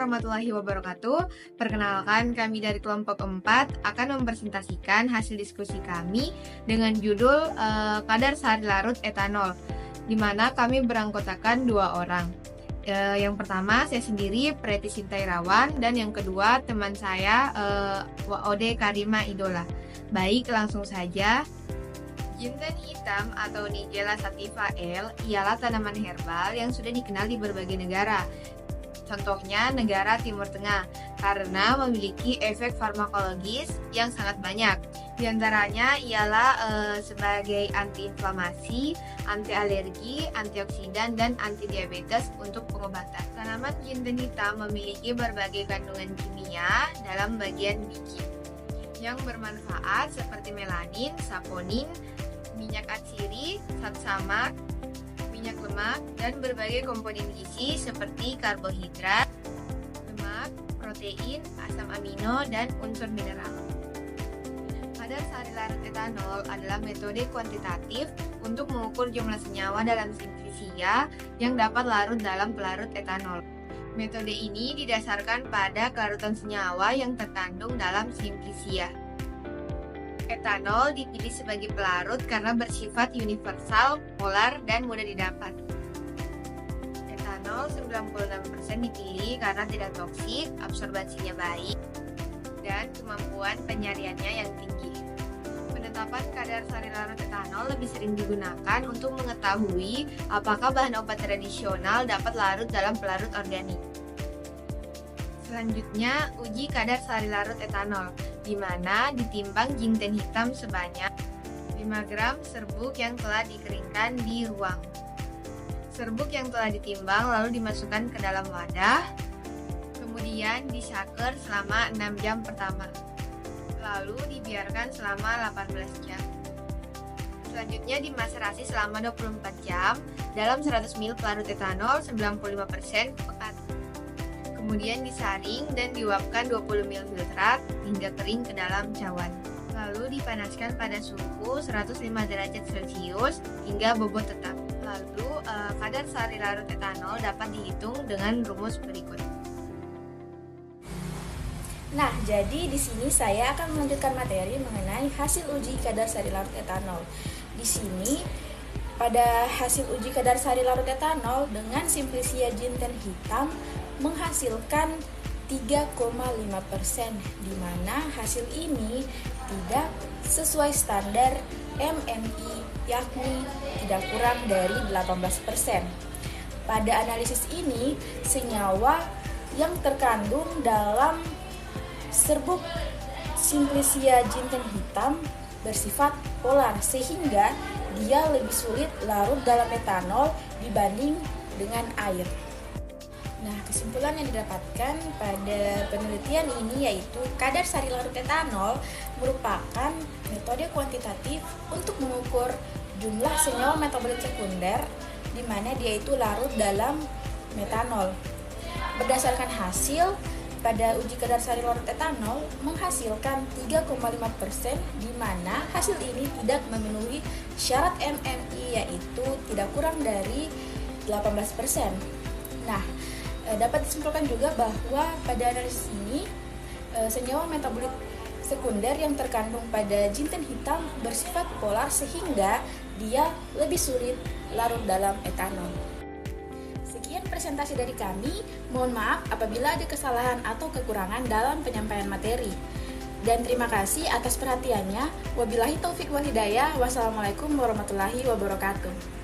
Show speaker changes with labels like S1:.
S1: warahmatullahi wabarakatuh. Perkenalkan, kami dari kelompok 4 akan mempresentasikan hasil diskusi kami dengan judul kadar sehari larut etanol, di mana kami beranggotakan 2 orang. Yang pertama saya sendiri, Preti Sintairawan, dan yang kedua teman saya, Ode Karima Idola. Baik, langsung saja. Jinten hitam atau Nigella sativa L ialah tanaman herbal yang sudah dikenal di berbagai negara. Contohnya negara Timur Tengah, karena memiliki efek farmakologis yang sangat banyak. Di antaranya ialah sebagai antiinflamasi, anti alergi, antioksidan, dan anti diabetes untuk pengobatan. Tanaman jinten hitam memiliki berbagai kandungan kimia dalam bagian biji yang bermanfaat seperti melanin, saponin, minyak atsiri, zat samar, minyak lemak, dan berbagai komponen gizi seperti karbohidrat, lemak, protein, asam amino, dan unsur mineral. Kadar sehari larut etanol adalah metode kuantitatif untuk mengukur jumlah senyawa dalam simplisia yang dapat larut dalam pelarut etanol. Metode ini didasarkan pada kelarutan senyawa yang terkandung dalam simplisia. Etanol dipilih sebagai pelarut karena bersifat universal, polar, dan mudah didapat. Etanol 96% dipilih karena tidak toksik, absorbasinya baik, dan kemampuan penyariannya yang tinggi. Penetapan kadar sehari larut etanol lebih sering digunakan untuk mengetahui apakah bahan obat tradisional dapat larut dalam pelarut organik. Selanjutnya, uji kadar sehari larut etanol, di mana ditimbang jinten hitam sebanyak 5 gram serbuk yang telah dikeringkan di ruang. Serbuk yang telah ditimbang lalu dimasukkan ke dalam wadah, kemudian dishaker selama 6 jam pertama, lalu dibiarkan selama 18 jam. Selanjutnya dimaserasi selama 24 jam dalam 100 ml pelarut etanol 95% pekat. Kemudian disaring dan diuapkan 20 ml filtrat hingga kering ke dalam cawan. Lalu dipanaskan pada suhu 105 derajat Celcius hingga bobot tetap. Lalu kadar sehari larut etanol dapat dihitung dengan rumus berikut.
S2: Nah, jadi di sini saya akan melanjutkan materi mengenai hasil uji kadar sehari larut etanol. Di sini pada hasil uji kadar sehari larut etanol dengan simplisia jinten hitam menghasilkan 3,5%, di mana hasil ini tidak sesuai standar MNI, yakni tidak kurang dari 18%. Pada analisis ini, senyawa yang terkandung dalam serbuk simplisia jinten hitam bersifat polar, sehingga dia lebih sulit larut dalam etanol dibanding dengan air. Nah, kesimpulan yang didapatkan pada penelitian ini yaitu kadar sehari larut etanol merupakan metode kuantitatif untuk mengukur jumlah senyawa metabolit sekunder di mana dia itu larut dalam metanol. Berdasarkan hasil, pada uji kadar sehari larut etanol menghasilkan 3,5%, di mana hasil ini tidak memenuhi syarat MNI yaitu tidak kurang dari 18%. Nah, dapat disimpulkan juga bahwa pada analisis ini senyawa metabolit sekunder yang terkandung pada jinten hitam bersifat polar sehingga dia lebih sulit larut dalam etanol. Sekian presentasi dari kami. Mohon maaf apabila ada kesalahan atau kekurangan dalam penyampaian materi. Dan terima kasih atas perhatiannya. Wabillahi taufik wal hidayah. Wassalamualaikum warahmatullahi wabarakatuh.